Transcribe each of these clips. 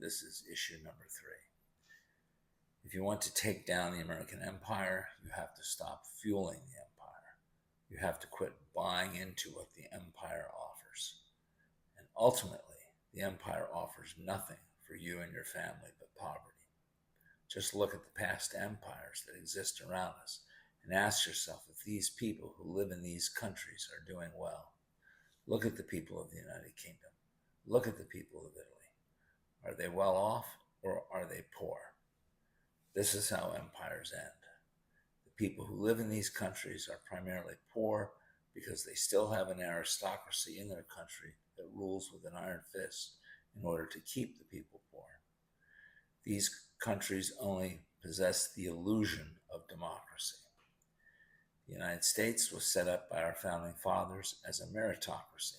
This is issue number 3. If you want to take down the American empire, you have to stop fueling the empire. You have to quit buying into what the empire offers. And ultimately, the empire offers nothing for you and your family but poverty. Just look at the past empires that exist around us and ask yourself if these people who live in these countries are doing well. Look at the people of the United Kingdom. Look at the people of Italy. Are they well off or are they poor? This is how empires end. The people who live in these countries are primarily poor because they still have an aristocracy in their country that rules with an iron fist in order to keep the people poor. These countries only possess the illusion of democracy. The United States was set up by our founding fathers as a meritocracy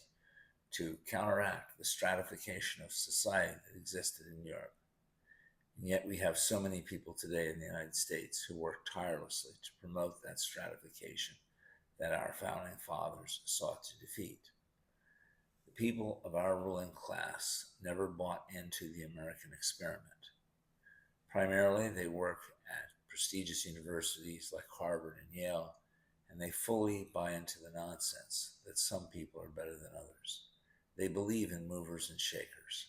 to counteract the stratification of society that existed in Europe. And yet we have so many people today in the United States who work tirelessly to promote that stratification that our founding fathers sought to defeat. The people of our ruling class never bought into the American experiment. Primarily, they work at prestigious universities like Harvard and Yale, and they fully buy into the nonsense that some people are better than others. They believe in movers and shakers.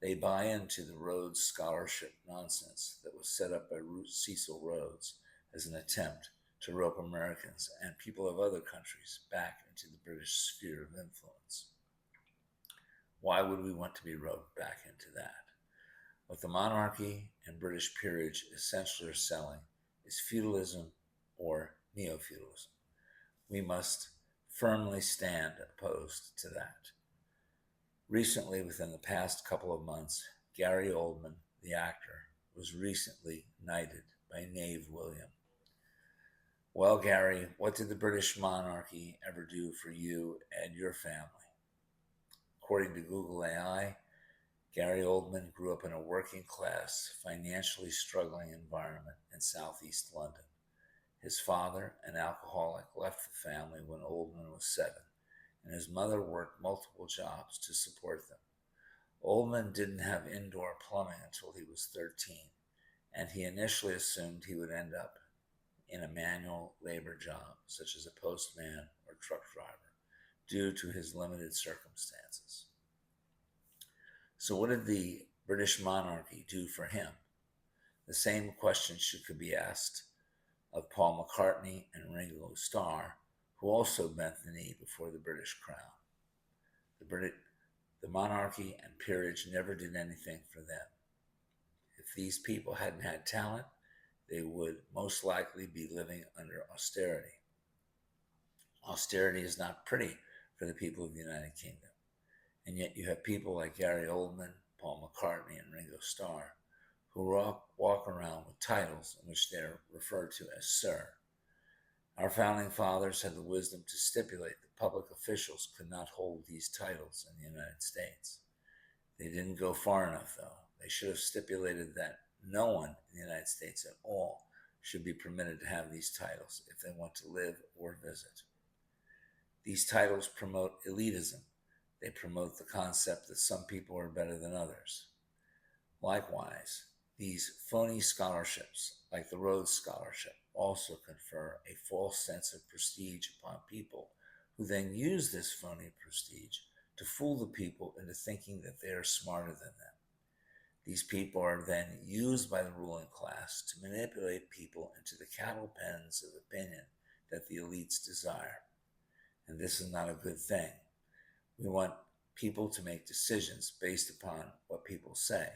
They buy into the Rhodes Scholarship nonsense that was set up by Cecil Rhodes as an attempt to rope Americans and people of other countries back into the British sphere of influence. Why would we want to be roped back into that? What the monarchy and British peerage essentially are selling is feudalism or neo-feudalism. We must firmly stand opposed to that. Recently, within the past couple of months, Gary Oldman, the actor, was recently knighted by Knave William. Well, Gary, what did the British monarchy ever do for you and your family? According to Google AI, Gary Oldman grew up in a working class, financially struggling environment in southeast London. His father, an alcoholic, left the family when Oldman was 7, and his mother worked multiple jobs to support them. Oldman didn't have indoor plumbing until he was 13, and he initially assumed he would end up in a manual labor job, such as a postman or truck driver, due to his limited circumstances. So what did the British monarchy do for him? The same question could be asked of Paul McCartney and Ringo Starr, who also bent the knee before the British crown. The monarchy and peerage never did anything for them. If these people hadn't had talent, they would most likely be living under austerity. Austerity is not pretty for the people of the United Kingdom. And yet you have people like Gary Oldman, Paul McCartney, and Ringo Starr who walk around with titles in which they're referred to as Sir. Our founding fathers had the wisdom to stipulate that public officials could not hold these titles in the United States. They didn't go far enough, though. They should have stipulated that no one in the United States at all should be permitted to have these titles if they want to live or visit. These titles promote elitism. They promote the concept that some people are better than others. Likewise, these phony scholarships, like the Rhodes Scholarship, also confer a false sense of prestige upon people who then use this phony prestige to fool the people into thinking that they are smarter than them. These people are then used by the ruling class to manipulate people into the cattle pens of opinion that the elites desire. And this is not a good thing. We want people to make decisions based upon what people say,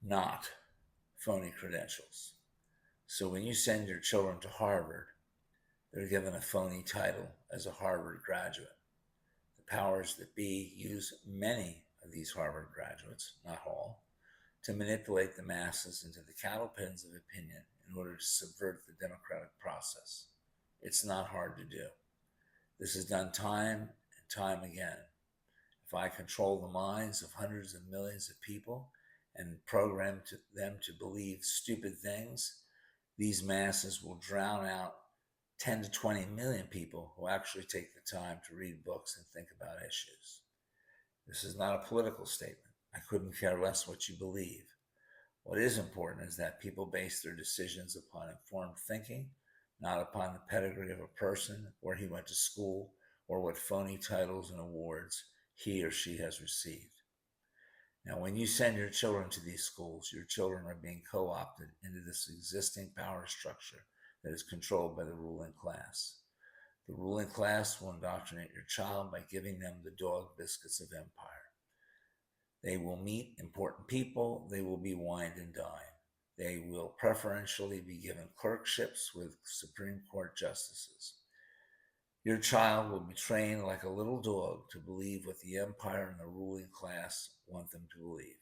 not phony credentials. So when you send your children to Harvard, they're given a phony title as a Harvard graduate. The powers that be use many of these Harvard graduates, not all, to manipulate the masses into the cattle pens of opinion in order to subvert the democratic process. It's not hard to do. This is done time and time again. If I control the minds of hundreds of millions of people and program them to believe stupid things, these masses will drown out 10 to 20 million people who actually take the time to read books and think about issues. This is not a political statement. I couldn't care less what you believe. What is important is that people base their decisions upon informed thinking, not upon the pedigree of a person, where he went to school, or what phony titles and awards he or she has received. Now, when you send your children to these schools, your children are being co opted into this existing power structure that is controlled by the ruling class. The ruling class will indoctrinate your child by giving them the dog biscuits of empire. They will meet important people. They will be wined and dined. They will preferentially be given clerkships with Supreme Court justices. Your child will be trained like a little dog to believe what the empire and the ruling class want them to believe.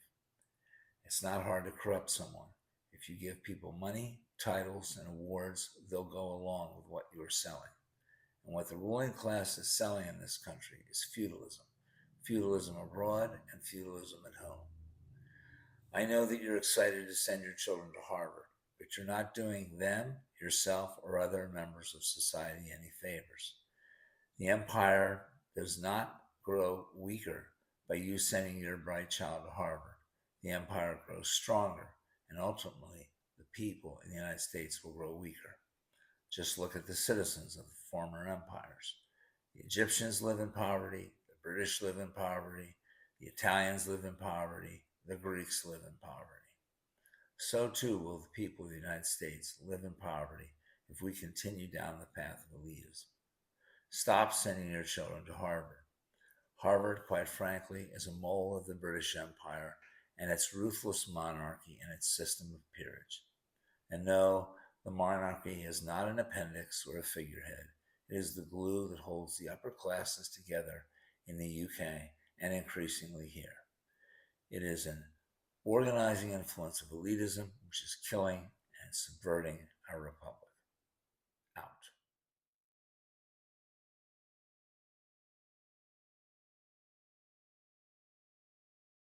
It's not hard to corrupt someone. If you give people money, titles, and awards, they'll go along with what you're selling. And what the ruling class is selling in this country is feudalism. Feudalism abroad and feudalism at home. I know that you're excited to send your children to Harvard, but you're not doing them, yourself, or other members of society any favors. The empire does not grow weaker by you sending your bright child to Harvard. The empire grows stronger, and ultimately, the people in the United States will grow weaker. Just look at the citizens of the former empires. The Egyptians live in poverty, the British live in poverty, the Italians live in poverty, the Greeks live in poverty. So too will the people of the United States live in poverty if we continue down the path of elitism. Stop sending your children to Harvard. Harvard, quite frankly, is a mole of the British Empire and its ruthless monarchy and its system of peerage. And no, the monarchy is not an appendix or a figurehead. It is the glue that holds the upper classes together in the UK and increasingly here. It is an organizing influence of elitism which is killing and subverting our republic.